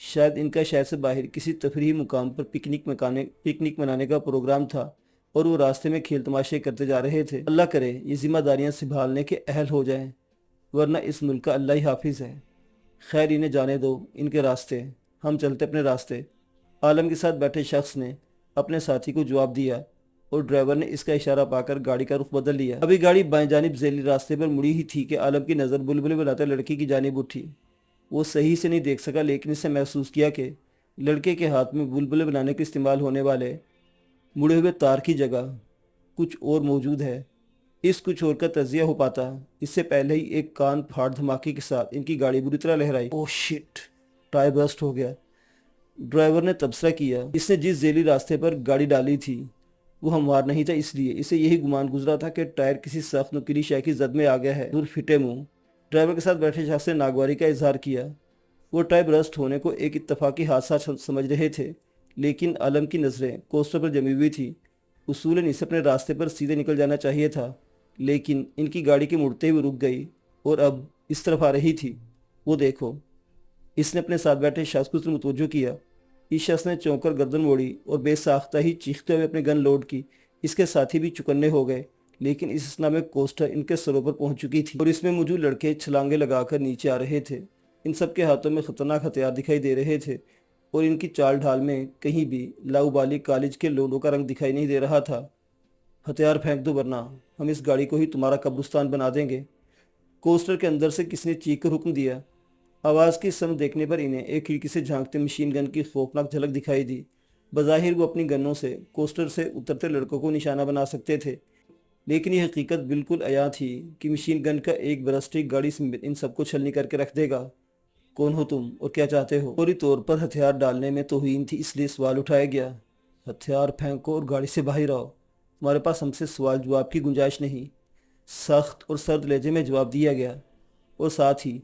شاید ان کا شہر سے باہر کسی تفریحی مقام پر پکنک منانے کا پروگرام تھا اور وہ راستے میں کھیل تماشے کرتے جا رہے تھے۔ اللہ کرے یہ ذمہ داریاں سنبھالنے کے اہل ہو جائیں، ورنہ اس ملک کا اللہ ہی حافظ ہے۔ خیر انہیں جانے دو، ان کے راستے، ہم چلتے اپنے راستے۔ عالم کے ساتھ بیٹھے شخص نے اپنے ساتھی کو جواب دیا اور ڈرائیور نے اس کا اشارہ پا کر گاڑی کا رخ بدل لیا۔ ابھی گاڑی بائیں جانب ذیلی راستے پر مڑی ہی تھی کہ عالم کی نظر بلبلے بناتے لڑکی کی جانب اٹھی۔ وہ صحیح سے نہیں دیکھ سکا، لیکن اس نے محسوس کیا کہ لڑکے کے ہاتھ میں بلبلے بنانے کے استعمال ہونے والے مڑے ہوئے تار کی جگہ کچھ اور موجود ہے۔ اس کچھ اور کا تجزیہ ہو پاتا اس سے پہلے ہی ایک کان پھاڑ دھماکے کے ساتھ ان کی گاڑی بری طرح لہرائی۔ اوہ شٹ! ٹائر برسٹ ہو گیا۔ ڈرائیور نے تبصرہ کیا۔ اس نے جس ذیلی راستے پر گاڑی ڈالی تھی وہ ہموار نہیں تھا، اس لیے اسے یہی گمان گزرا تھا کہ ٹائر کسی سخت نوکیلی شے کی زد میں آ گیا ہے۔ دور پھٹے منہ ڈرائیور کے ساتھ بیٹھے شخص نے ناگواری کا اظہار کیا۔ وہ ٹائر برسٹ ہونے کو ایک اتفاقی حادثہ سمجھ رہے تھے، لیکن عالم کی نظریں کوسٹر پر جمی ہوئی تھی۔ اصولاً اسے اپنے راستے پر سیدھے نکل جانا چاہیے تھا، لیکن ان کی گاڑی کے مڑتے ہوئے رک گئی اور اب اس طرف آ رہی تھی۔ وہ دیکھو! اس نے اپنے ساتھ بیٹھے شخص کو متوجہ کیا۔ اس شخص نے چونک کر گردن موڑی اور بے ساختہ ہی چیختے ہوئے اپنے گن لوڈ کی۔ اس کے ساتھی بھی چکنے ہو گئے، لیکن اس اثنا میں کوسٹر ان کے سروں پر پہنچ چکی تھی اور اس میں موجود لڑکے چھلانگیں لگا کر نیچے آ رہے تھے۔ ان سب کے ہاتھوں میں خطرناک ہتھیار دکھائی دے رہے تھے اور ان کی چال ڈھال میں کہیں بھی لاؤبالی کالج کے لولوں کا رنگ دکھائی نہیں دے رہا تھا۔ ہتھیار پھینک دو ورنہ ہم اس گاڑی کو ہی تمہارا قبرستان بنا دیں گے، کوسٹر کے اندر سے کس نے چیخ کر حکم دیا۔ آواز کی سمت دیکھنے پر انہیں ایک کھڑکی سے جھانکتے مشین گن کی خوفناک جھلک دکھائی دی۔ بظاہر وہ اپنی گنوں سے کوسٹر سے اترتے لڑکوں کو نشانہ بنا سکتے تھے، لیکن یہ حقیقت بالکل عیاں تھی کہ مشین گن کا ایک برسٹ گاڑی سمیت ان سب کو چھلنی کر کے رکھ دے گا۔ کون ہو تم اور کیا چاہتے ہو؟ فوری طور پر ہتھیار ڈالنے میں توہین تھی، اس لیے سوال اٹھایا گیا۔ ہتھیار پھینکو اور گاڑی سے باہر آؤ، تمہارے پاس ہم سے سوال جواب کی گنجائش نہیں، سخت اور سرد لہجے میں جواب دیا گیا، اور ساتھ ہی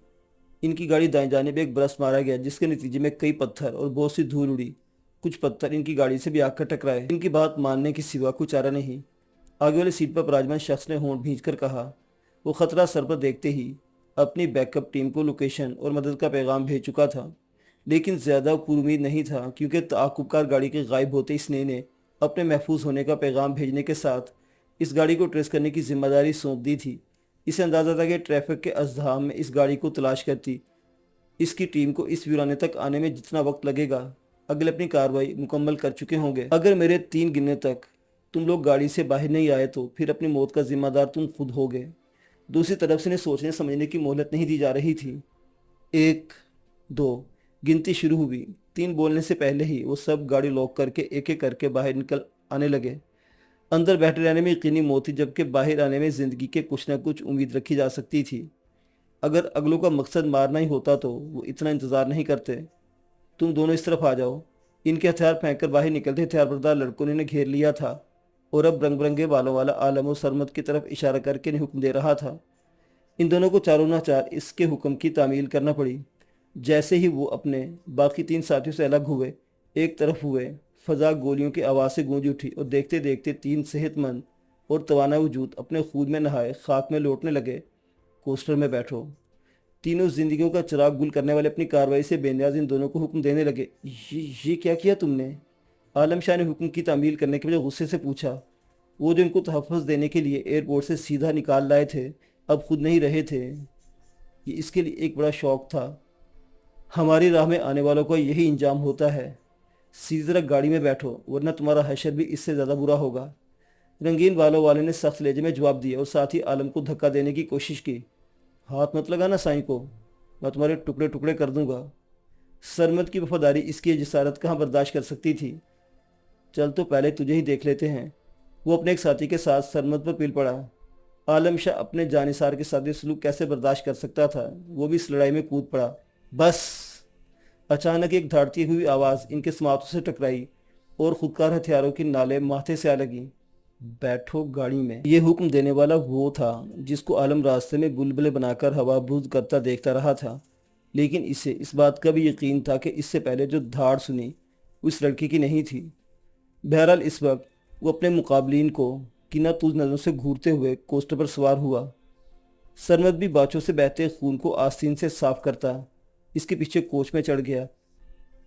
ان کی گاڑی دائیں جانب ایک برس مارا گیا، جس کے نتیجے میں کئی پتھر اور بہت سی دھول اڑی۔ کچھ پتھر ان کی گاڑی سے بھی آ کر ٹکرائے۔ ان کی بات ماننے کے سوا کوئی چارہ نہیں۔ آگے والی سیٹ پر براجمان شخص نے ہونٹ بھینچ کر کہا۔ وہ خطرہ سر پر دیکھتے ہی اپنی بیک اپ ٹیم کو لوکیشن اور مدد کا پیغام بھیج چکا تھا، لیکن زیادہ پر امید نہیں تھا، کیونکہ تعاقب کار گاڑی کے غائب ہوتے اس نے اپنے محفوظ ہونے کا پیغام بھیجنے کے ساتھ اس گاڑی کو ٹریس کرنے کی ذمہ داری سونپ دی تھی۔ اسے اندازہ تھا کہ ٹریفک کے ازدحام میں اس گاڑی کو تلاش کرتی اس کی ٹیم کو اس ویرانے تک آنے میں جتنا وقت لگے گا، اگلے اپنی کارروائی مکمل کر چکے ہوں گے۔ اگر میرے 3 گننے تک تم لوگ گاڑی سے باہر نہیں آئے تو پھر اپنی موت کا ذمہ دار تم خود ہوگے۔ دوسری طرف سے انہیں سوچنے سمجھنے کی مہلت نہیں دی جا رہی تھی۔ 1 2 گنتی شروع ہوئی۔ 3 بولنے سے پہلے ہی وہ سب گاڑی لاک کر کے ایک ایک کر کے باہر نکل آنے لگے۔ اندر بیٹھے رہنے میں یقینی موت تھی، جبکہ باہر آنے میں زندگی کے کچھ نہ کچھ امید رکھی جا سکتی تھی۔ اگر اگلوں کا مقصد مارنا ہی ہوتا تو وہ اتنا انتظار نہیں کرتے۔ تم دونوں اس طرف آ جاؤ۔ ان کے ہتھیار پھینک کر باہر نکلتے ہتھیار بردار لڑکوں نے انہیں گھیر لیا تھا اور اب رنگ برنگے بالوں والا عالم و سرمد کی طرف اشارہ کر کے انہیں حکم دے رہا تھا۔ ان دونوں کو چاروں نہ چار اس کے حکم کی تعمیل کرنا پڑی۔ جیسے ہی وہ اپنے باقی 3 ساتھیوں سے الگ ہوئے، ایک طرف ہوئے، فضا گولیوں کی آواز سے گونج اٹھی اور دیکھتے دیکھتے 3 صحت مند اور توانا وجود اپنے خون میں نہائے خاک میں لوٹنے لگے۔ کوسٹر میں بیٹھو۔ تینوں زندگیوں کا چراغ گل کرنے والے اپنی کارروائی سے بے نیاز ان دونوں کو حکم دینے لگے۔ یہ کیا کیا تم نے؟ عالم شاہ نے حکم کی تعمیل کرنے کے بجائے غصے سے پوچھا۔ وہ جو ان کو تحفظ دینے کے لیے ایئرپورٹ سے سیدھا نکال لائے تھے، اب خود نہیں رہے تھے۔ یہ اس کے لیے ایک بڑا شوق تھا۔ ہماری راہ میں آنے والوں کا یہی انجام ہوتا ہے۔ سیدھی طرح گاڑی میں بیٹھو ورنہ تمہارا حشر بھی اس سے زیادہ برا ہوگا۔ رنگین بالوں والے نے سخت لہجے میں جواب دیا اور ساتھ ہی عالم کو دھکا دینے کی کوشش کی۔ ہاتھ مت لگانا سائیں کو، میں تمہارے ٹکڑے ٹکڑے کر دوں گا۔ سرمد کی وفاداری اس کی جسارت کہاں برداشت کر سکتی تھی۔ چل تو پہلے تجھے ہی دیکھ لیتے ہیں۔ وہ اپنے ایک ساتھی کے ساتھ سرمد پر پل پڑا۔ عالم شاہ اپنے جانثار کے ساتھ یہ سلوک کیسے برداشت کر سکتا تھا؟ وہ بھی اس لڑائی میں کود پڑا۔ بس! اچانک ایک دھاڑتی ہوئی آواز ان کے سماعتوں سے ٹکرائی اور خودکار ہتھیاروں کی نالیں ماتھے سے آ لگیں۔ بیٹھو گاڑی میں۔ یہ حکم دینے والا وہ تھا جس کو عالم راستے میں بلبلے بنا کر ہوا بوجھ کرتا دیکھتا رہا تھا، لیکن اسے اس بات کا بھی یقین تھا کہ اس سے پہلے جو دھاڑ سنی اس لڑکی کی نہیں تھی۔ بہرحال اس وقت وہ اپنے مقابلین کو کینہ توز نظروں سے گھورتے ہوئے کوسٹر پر سوار ہوا۔ سرمد بھی باچوں سے بہتے خون کو آستین سے صاف کرتا اس کے پیچھے کوچ میں چڑھ گیا۔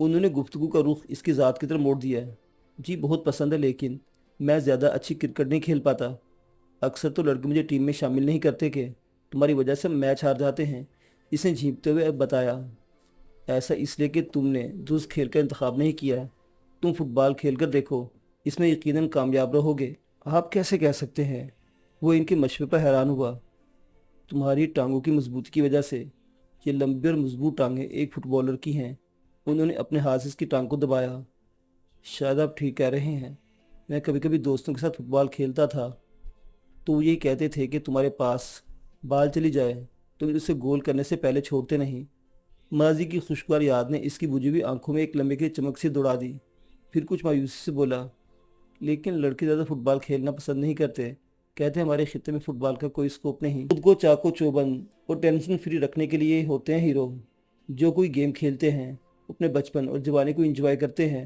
انہوں نے گفتگو کا رخ اس کی ذات کی طرف موڑ دیا ہے۔ جی بہت پسند ہے، لیکن میں زیادہ اچھی کرکٹ نہیں کھیل پاتا۔ اکثر تو لڑکے مجھے ٹیم میں شامل نہیں کرتے کہ تمہاری وجہ سے میچ ہار جاتے ہیں، اس نے جھینکتے ہوئے بتایا۔ ایسا اس لیے کہ تم نے درست کھیل کا انتخاب نہیں کیا ہے۔ تم فٹ بال کھیل کر دیکھو، اس میں یقیناً کامیاب رہو گے۔ آپ کیسے کہہ سکتے ہیں؟ وہ ان کے مشورے پر حیران ہوا۔ تمہاری ٹانگوں کی مضبوطی کی وجہ سے۔ یہ لمبی اور مضبوط ٹانگیں ایک فٹ بالر کی ہیں۔ انہوں نے اپنے ہاتھ سے اس کی ٹانگ کو دبایا۔ شاید آپ ٹھیک کہہ رہے ہیں۔ میں کبھی کبھی دوستوں کے ساتھ فٹ بال کھیلتا تھا تو وہ یہی کہتے تھے کہ تمہارے پاس بال چلی جائے تم اسے گول کرنے سے پہلے چھوڑتے نہیں۔ ماضی کی خوشگوار یاد نے اس کی بجھی ہوئی آنکھوں میں ایک لمبے کی چمک سی دوڑا دی۔ پھر کچھ مایوسی سے بولا، لیکن لڑکے زیادہ فٹ بال کھیلنا پسند نہیں کرتے۔ کہتے ہیں ہمارے خطے میں فٹ بال کا کوئی اسکوپ نہیں۔ خود کو چاقو چوبند اور ٹینشن فری رکھنے کے لیے ہوتے ہیں ہیرو۔ جو کوئی گیم کھیلتے ہیں اپنے بچپن اور جوانی کو انجوائے کرتے ہیں۔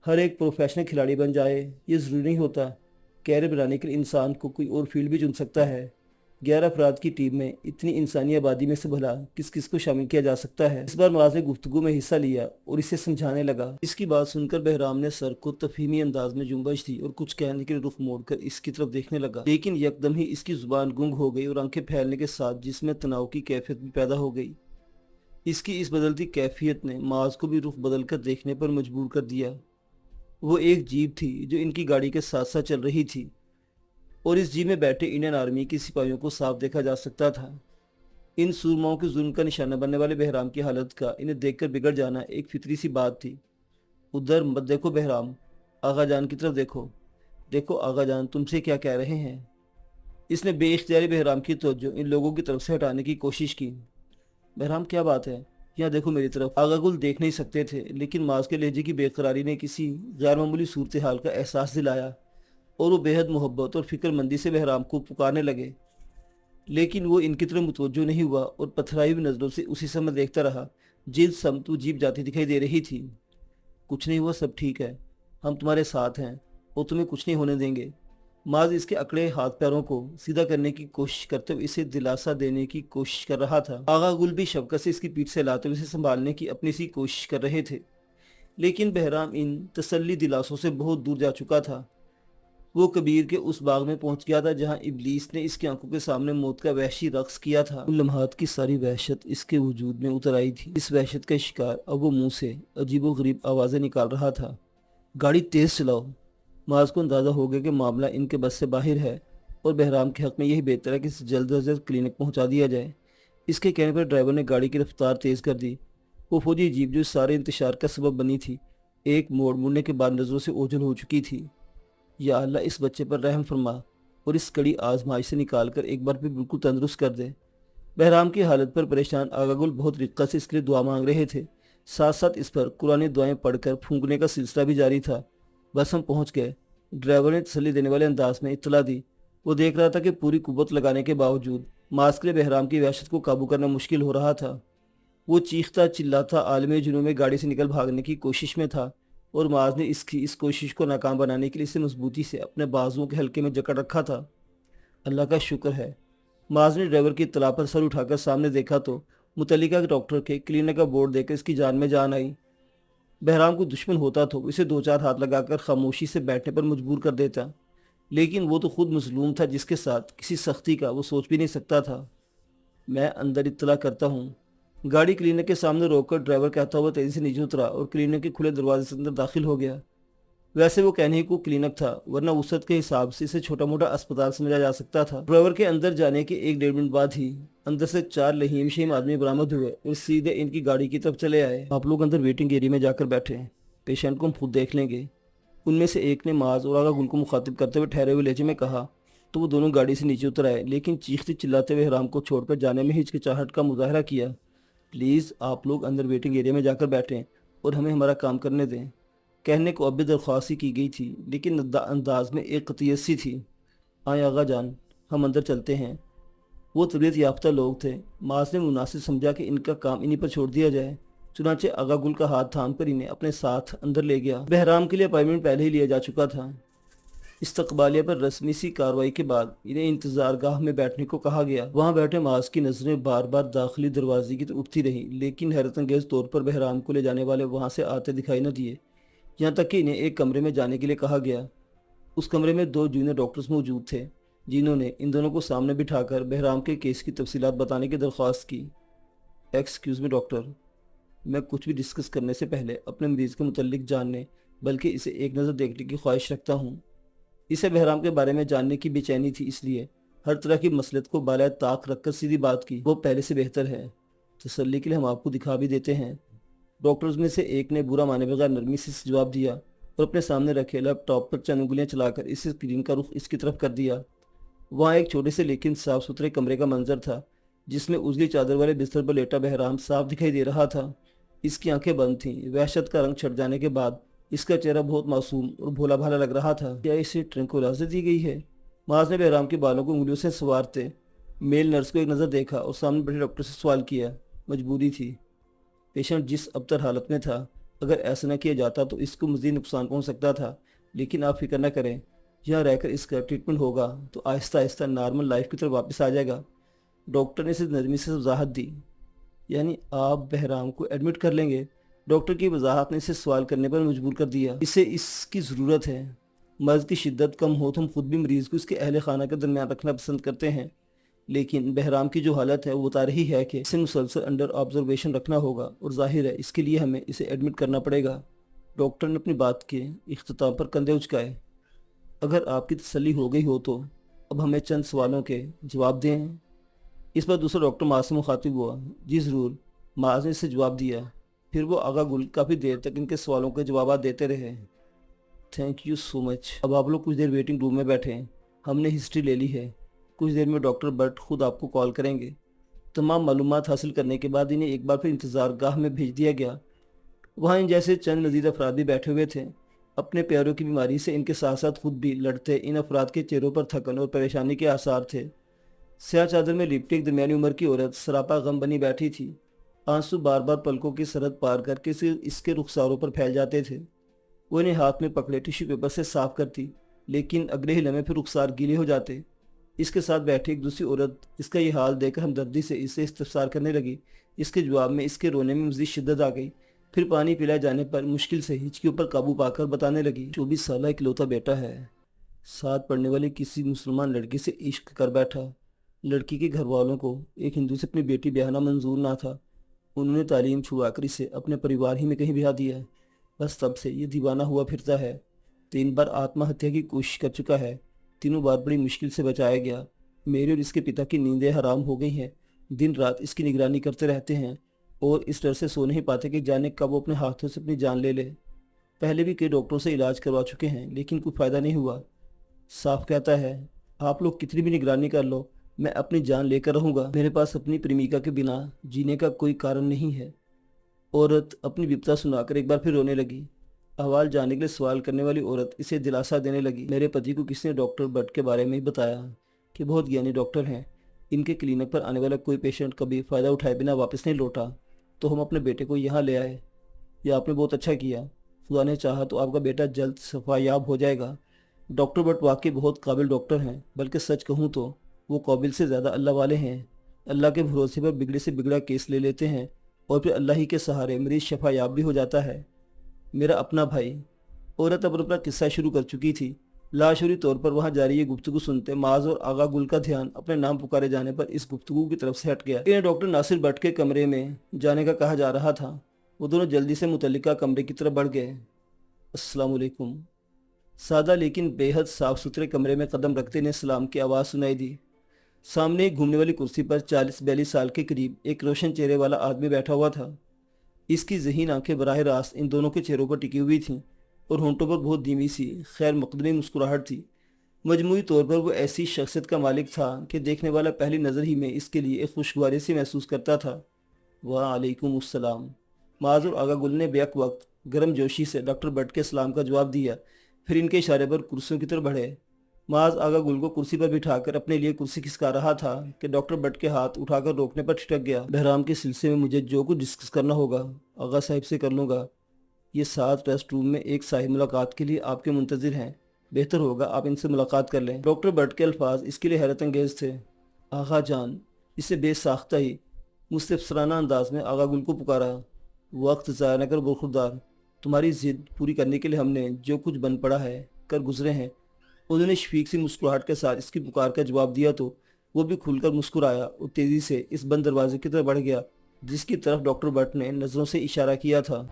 ہر ایک پروفیشنل کھلاڑی بن جائے یہ ضروری نہیں ہوتا۔ کیریئر بنانے کے لیے انسان کو کوئی اور فیلڈ بھی چن سکتا ہے۔ 11 افراد کی ٹیم میں اتنی انسانی آبادی میں سے بھلا کس کس کو شامل کیا جا سکتا ہے؟ اس بار معاذ نے گفتگو میں حصہ لیا اور اسے سمجھانے لگا۔ اس کی بات سن کر بہرام نے سر کو تفہیمی انداز میں جنبش دی اور کچھ کہنے کے لیے رخ موڑ کر اس کی طرف دیکھنے لگا، لیکن یکدم ہی اس کی زبان گنگ ہو گئی اور آنکھیں پھیلنے کے ساتھ جس میں تناؤ کی کیفیت بھی پیدا ہو گئی۔ اس کی اس بدلتی کیفیت نے معاذ کو بھی رخ بدل کر دیکھنے پر مجبور کر دیا۔ وہ ایک جیپ تھی جو ان کی گاڑی کے ساتھ ساتھ چل رہی تھی، اور اس جیپ میں بیٹھے انڈین آرمی کے سپاہیوں کو صاف دیکھا جا سکتا تھا۔ ان سورماؤں کے ظلم کا نشانہ بننے والے بہرام کی حالت کا انہیں دیکھ کر بگڑ جانا ایک فطری سی بات تھی۔ ادھر مت دیکھو بہرام، آغا جان کی طرف دیکھو۔ دیکھو آغا جان تم سے کیا کہہ رہے ہیں۔ اس نے بے اختیاری بہرام کی توجہ ان لوگوں کی طرف سے ہٹانے کی کوشش کی۔ بہرام کیا بات ہے، یہاں دیکھو میری طرف۔ آغا گل دیکھ نہیں سکتے تھے، لیکن معاذ کے لہجے کی بے قراری نے کسی غیر معمولی صورتحال کا احساس دلایا، اور وہ بے حد محبت اور فکر مندی سے بہرام کو پکارنے لگے۔ لیکن وہ ان کی طرف متوجہ نہیں ہوا اور پتھرائی ہوئی نظروں سے اسی سمت دیکھتا رہا جس سمت وہ جیپ جاتی دکھائی دے رہی تھی۔ کچھ نہیں ہوا، سب ٹھیک ہے، ہم تمہارے ساتھ ہیں اور تمہیں کچھ نہیں ہونے دیں گے۔ معاذ اس کے اکڑے ہاتھ پیروں کو سیدھا کرنے کی کوشش کرتے ہوئے اسے دلاسا دینے کی کوشش کر رہا تھا۔ آغا گل بھی شفقت سے اس کی پیٹھ سے لاتے ہوئے اسے سنبھالنے کی اپنی سی کوشش کر رہے تھے، لیکن بہرام ان تسلی دلاسوں سے بہت دور جا چکا تھا۔ وہ کبیر کے اس باغ میں پہنچ گیا تھا جہاں ابلیس نے اس کی آنکھوں کے سامنے موت کا وحشی رقص کیا تھا۔ ان لمحات کی ساری وحشت اس کے وجود میں اتر آئی تھی۔ اس وحشت کا شکار اب وہ منہ سے عجیب و غریب آوازیں نکال رہا تھا۔ گاڑی تیز چلاؤ۔ معاذ کو اندازہ ہو گیا کہ معاملہ ان کے بس سے باہر ہے اور بہرام کے حق میں یہی بہتر ہے کہ اسے جلد از جلد کلینک پہنچا دیا جائے۔ اس کے کہنے پر ڈرائیور نے گاڑی کی رفتار تیز کر دی۔ وہ فوجی جیپ جو اس سارے انتشار کا سبب بنی تھی ایک موڑ مڑنے کے بعد نظروں سے اوجھل ہو چکی تھی۔ یا اللہ اس بچے پر رحم فرما اور اس کڑی آزمائش سے نکال کر ایک بار پھر بالکل تندرست کر دے۔ بہرام کی حالت پر پریشان آغا گل بہت رقت سے اس کے لیے دعا مانگ رہے تھے، ساتھ ساتھ اس پر قرآن دعائیں پڑھ کر پھونکنے کا سلسلہ بھی جاری تھا۔ بس ہم پہنچ گئے، ڈرائیور نے تسلی دینے والے انداز میں اطلاع دی۔ وہ دیکھ رہا تھا کہ پوری قوت لگانے کے باوجود معاذ کے لیے بہرام کی وحشت کو قابو کرنا مشکل ہو رہا تھا۔ وہ چیختا چلاتا عالم جنوں میں گاڑی سے نکل بھاگنے کی کوشش میں تھا، اور معاذ نے اس کی اس کوشش کو ناکام بنانے کے لیے اسے مضبوطی سے اپنے بازوؤں کے حلقے میں جکڑ رکھا تھا۔ اللہ کا شکر ہے۔ معاذ نے ڈرائیور کی اطلاع پر سر اٹھا کر سامنے دیکھا تو متعلقہ ڈاکٹر کے کلینک کا بورڈ دیکھ کر اس کی جان میں جان آئی۔ بہرام کو دشمن ہوتا تو اسے دو چار ہاتھ لگا کر خاموشی سے بیٹھنے پر مجبور کر دیتا، لیکن وہ تو خود مظلوم تھا جس کے ساتھ کسی سختی کا وہ سوچ بھی نہیں سکتا تھا۔ میں اندر اطلاع کرتا ہوں۔ گاڑی کلینک کے سامنے روک کر ڈرائیور کہتا ہوا تیزی سے نیچے اترا اور کلینک کے کھلے دروازے سے اندر داخل ہو گیا۔ ویسے وہ کہنے کو کلینک تھا، ورنہ وسعت کے حساب سے اسے چھوٹا موٹا اسپتال سمجھا جا سکتا تھا۔ ڈرائیور کے اندر جانے کے ایک ڈیڑھ منٹ بعد ہی اندر سے 4 لہیم شہیم آدمی برآمد ہوئے اور سیدھے ان کی گاڑی کی طرف چلے آئے۔ آپ لوگ اندر ویٹنگ ایریا میں جا کر بیٹھے ہیں، پیشنٹ کو ہم خود دیکھ لیں گے۔ ان میں سے ایک نے معاذ اور آغا گل کو مخاطب کرتے ہوئے ٹھہرے ہوئے لہجے میں کہا تو وہ دونوں گاڑی سے نیچے اتر آئے، لیکن چیختے چلاتے ہوئے حرام کو چھوڑ کر جانے میں ہچکچاہٹ کا مظاہرہ کیا۔ پلیز آپ لوگ اندر ویٹنگ ایریا میں جا کر بیٹھیں اور ہمیں ہمارا کام کرنے دیں۔ کہنے کو اب بھی درخواست ہی کی گئی تھی، لیکن انداز میں ایک قطعیت سی تھی۔ آئیں آغا جان، ہم اندر چلتے ہیں۔ وہ تربیت یافتہ لوگ تھے، معاذ نے مناسب سمجھا کہ ان کا کام انہی پر چھوڑ دیا جائے، چنانچہ آغا گل کا ہاتھ تھام کر انہیں اپنے ساتھ اندر لے گیا۔ بہرام کے لیے اپائنٹمنٹ پہلے ہی لیا جا چکا تھا۔ استقبالیہ پر رسمی سی کارروائی کے بعد انہیں انتظار گاہ میں بیٹھنے کو کہا گیا۔ وہاں بیٹھے معاذ کی نظریں بار بار داخلی دروازے کی طرف اٹھتی رہیں، لیکن حیرت انگیز طور پر بہرام کو لے جانے والے وہاں سے آتے دکھائی نہ دیے، یہاں تک کہ انہیں ایک کمرے میں جانے کے لیے کہا گیا۔ اس کمرے میں 2 جونیئر ڈاکٹرز موجود تھے، جنہوں نے ان دونوں کو سامنے بٹھا کر بہرام کے کیس کی تفصیلات بتانے کی درخواست کی۔ ایکسکیوز می ڈاکٹر، میں کچھ بھی ڈسکس کرنے سے پہلے اپنے مریض کے متعلق جاننے بلکہ اسے ایک نظر دیکھنے کی خواہش رکھتا ہوں۔ اسے بہرام کے بارے میں جاننے کی بے چینی تھی، اس لیے ہر طرح کی مصلحت کو بالائے طاق رکھ کر سیدھی بات کی۔ وہ پہلے سے بہتر ہے، تسلی کے لیے ہم آپ کو دکھا بھی دیتے ہیں۔ ڈاکٹرز میں سے ایک نے برا مانے بغیر نرمی سے جواب دیا اور اپنے سامنے رکھے لیپ ٹاپ پر چند انگلیاں چلا کر اس اسکرین کا رخ اس کی طرف کر دیا۔ وہاں ایک چھوٹے سے لیکن صاف ستھرے کمرے کا منظر تھا، جس میں اجلی چادر والے بستر پر لیٹا بہرام صاف دکھائی دے رہا تھا۔ اس کی آنکھیں بند تھیں، وحشت کا رنگ چھٹ جانے کے بعد اس کا چہرہ بہت معصوم اور بھولا بھالا لگ رہا تھا۔ کیا اسے ٹرنکولائزر دی گئی ہے؟ معاذ نے بہرام کے بالوں کو انگلیوں سے سوارتے میل نرس کو ایک نظر دیکھا اور سامنے بیٹھے ڈاکٹر سے سوال کیا۔ مجبوری تھی، پیشنٹ جس ابتر حالت میں تھا، اگر ایسا نہ کیا جاتا تو اس کو مزید نقصان پہنچ سکتا تھا، لیکن آپ فکر نہ کریں، یہاں رہ کر اس کا ٹریٹمنٹ ہوگا تو آہستہ آہستہ نارمل لائف کی طرف واپس آ جائے گا۔ ڈاکٹر نے اسے نرمی سے وضاحت دی۔ یعنی آپ بہرام کو ایڈمٹ کر لیں گے؟ ڈاکٹر کی وضاحت نے اسے سوال کرنے پر مجبور کر دیا۔ اسے اس کی ضرورت ہے۔ مرض کی شدت کم ہو تو ہم خود بھی مریض کو اس کے اہل خانہ کے درمیان رکھنا پسند کرتے ہیں، لیکن بہرام کی جو حالت ہے وہ بتا رہی ہے کہ اسے مسلسل انڈر آبزرویشن رکھنا ہوگا، اور ظاہر ہے اس کے لیے ہمیں اسے ایڈمٹ کرنا پڑے گا۔ ڈاکٹر نے اپنی بات کے اختتام پر کندھے اچکائے۔ اگر آپ کی تسلی ہو گئی ہو تو اب ہمیں چند سوالوں کے جواب دیں۔ اس پر دوسرا ڈاکٹر معاذ سے مخاطب ہوا۔ جی ضرور، معاذ نے اسے جواب دیا۔ پھر وہ آغا گل کافی دیر تک ان کے سوالوں کے جوابات دیتے رہے۔ تھینک یو سو مچ۔ اب آپ لوگ کچھ دیر ویٹنگ روم میں بیٹھیں، ہم نے ہسٹری لے لی ہے، کچھ دیر میں ڈاکٹر بٹ خود آپ کو کال کریں گے۔ تمام معلومات حاصل کرنے کے بعد انہیں ایک بار پھر انتظار گاہ میں بھیج دیا گیا۔ وہاں ان جیسے چند مزید افراد بھی بیٹھے ہوئے تھے، اپنے پیاروں کی بیماری سے ان کے ساتھ ساتھ خود بھی لڑتے۔ ان افراد کے چہروں پر تھکن اور پریشانی کے آثار تھے۔ سیاہ چادر میں لپٹی ایک درمیانی عمر کی عورت سراپا غم بنی بیٹھی تھی، آنسو بار بار پلکوں کی سرحد پار کر کے اس کے رخساروں پر پھیل جاتے تھے۔ وہ انہیں ہاتھ میں پکڑے ٹیشو پیپر سے صاف کرتی، لیکن اگلے ہی لمحے پھر رخسار گیلے ہو جاتے۔ اس کے ساتھ بیٹھی ایک دوسری عورت اس کا یہ حال دیکھ کر ہمدردی سے اس سے استفسار کرنے لگی۔ اس کے جواب میں اس کے رونے میں مزید شدت آ گئی۔ پھر پانی پلائے جانے پر مشکل سے ہچکیوں پر قابو پا کر بتانے لگی۔ 24 سالہ اکلوتا بیٹا ہے، ساتھ پڑھنے والی کسی مسلمان لڑکی سے عشق کر بیٹھا۔ لڑکی کے گھر والوں کو ایک ہندو سے اپنی بیٹی بیاہنا منظور نہ تھا، انہوں نے تعلیم چھڑوا کر اسے اپنے پریوار ہی میں کہیں بیاہ دیا۔ بس تب سے یہ دیوانہ ہوا پھرتا ہے، 3 بار آتما ہتیا کی کوشش کر چکا ہے، تینوں بار بڑی مشکل سے بچایا گیا۔ میرے اور اس کے پتا کی نیندیں حرام ہو گئی ہیں، دن رات اس کی نگرانی کرتے رہتے ہیں اور اس ڈر سے سو نہیں پاتے کہ جانے کب وہ اپنے ہاتھوں سے اپنی جان لے لے۔ پہلے بھی کئی ڈاکٹروں سے علاج کروا چکے ہیں، لیکن کوئی فائدہ نہیں ہوا۔ صاف کہتا ہے، آپ لوگ کتنی بھی نگرانی کر لو، میں اپنی جان لے کر رہوں گا۔ میرے پاس اپنی پریمیکا کے بنا جینے کا کوئی کارن نہیں ہے۔ عورت اپنی بپتا سنا کر ایک بار پھر رونے لگی۔ احوال جاننے کے لیے سوال کرنے والی عورت اسے دلاسا دینے لگی۔ میرے پتی کو کسی نے ڈاکٹر بٹ کے بارے میں ہی بتایا کہ بہت گیانی ڈاکٹر ہیں، ان کے کلینک پر آنے والا کوئی پیشنٹ کبھی فائدہ اٹھائے بنا واپس نہیں لوٹا، تو ہم اپنے بیٹے کو یہاں لے آئے۔ یہ آپ نے بہت اچھا کیا، خدا نے چاہا تو آپ کا بیٹا جلد شفا یاب ہو جائے گا۔ ڈاکٹر بٹ واقعی بہت قابل ڈاکٹر ہیں، بلکہ سچ کہوں تو وہ قابل سے زیادہ اللہ والے ہیں۔ اللہ کے بھروسے پر بگڑے سے بگڑا کیس لے لیتے ہیں اور پھر اللہ ہی کے سہارے مریض شفا یاب بھی ہو جاتا ہے۔ میرا اپنا بھائی۔ عورت اب اپنا قصہ شروع کر چکی تھی۔ لاشعوری طور پر وہاں جاری یہ گفتگو سنتے معاذ اور آغا گل کا دھیان اپنے نام پکارے جانے پر اس گفتگو کی طرف سے ہٹ گیا۔ انہیں ڈاکٹر ناصر بٹ کے کمرے میں جانے کا کہا جا رہا تھا۔ وہ دونوں جلدی سے متعلقہ کمرے کی طرف بڑھ گئے۔ السلام علیکم۔ سادہ لیکن بے حد صاف ستھرے کمرے میں قدم رکھتے انہیں سلام کی آواز سنائی دی۔ سامنے ایک گھومنے والی کرسی پر 40-42 سال کے قریب ایک روشن چہرے والا آدمی بیٹھا ہوا تھا۔ اس کی ذہین آنکھیں براہ راست ان دونوں کے چہروں پر ٹکی ہوئی تھیں اور ہونٹوں پر بہت دھیمی سی خیر مقدمی مسکراہٹ تھی۔ مجموعی طور پر وہ ایسی شخصیت کا مالک تھا کہ دیکھنے والا پہلی نظر ہی میں اس کے لیے ایک خوشگواری سے محسوس کرتا تھا۔ وعلیکم السلام۔ معاذ اور آغا گل نے بیک وقت گرم جوشی سے ڈاکٹر بٹ کے سلام کا جواب دیا، پھر ان کے اشارے پر کرسیوں کی طرف بڑھے۔ معاذ آغا گل کو کرسی پر بٹھا کر اپنے لیے کرسی کھسکا رہا تھا کہ ڈاکٹر بٹ کے ہاتھ اٹھا کر روکنے پر ٹھٹک گیا۔ بہرام کے سلسلے میں مجھے جو کچھ ڈسکس کرنا ہوگا آغا صاحب سے کر لوں گا۔ یہ 7 ریسٹ روم میں ایک صاحب ملاقات کے لیے آپ کے منتظر ہیں۔ بہتر ہوگا آپ ان سے ملاقات کر لیں۔ ڈاکٹر بٹ کے الفاظ اس کے لیے حیرت انگیز تھے۔ آغا جان، اسے بے ساختہ ہی مستفسرانہ انداز میں آغا گل کو پکارا۔ وقت ضائع نہ کر برخوردار، تمہاری ضد پوری کرنے کے لیے ہم نے جو کچھ بن پڑا ہے کر گزرے ہیں۔ انہوں نے شفیق سی مسکراہٹ کے ساتھ اس کی پکار کا جواب دیا تو وہ بھی کھل کر مسکرایا اور تیزی سے اس بند دروازے کی طرف بڑھ گیا جس کی طرف ڈاکٹر بٹ نے نظروں سے اشارہ کیا تھا۔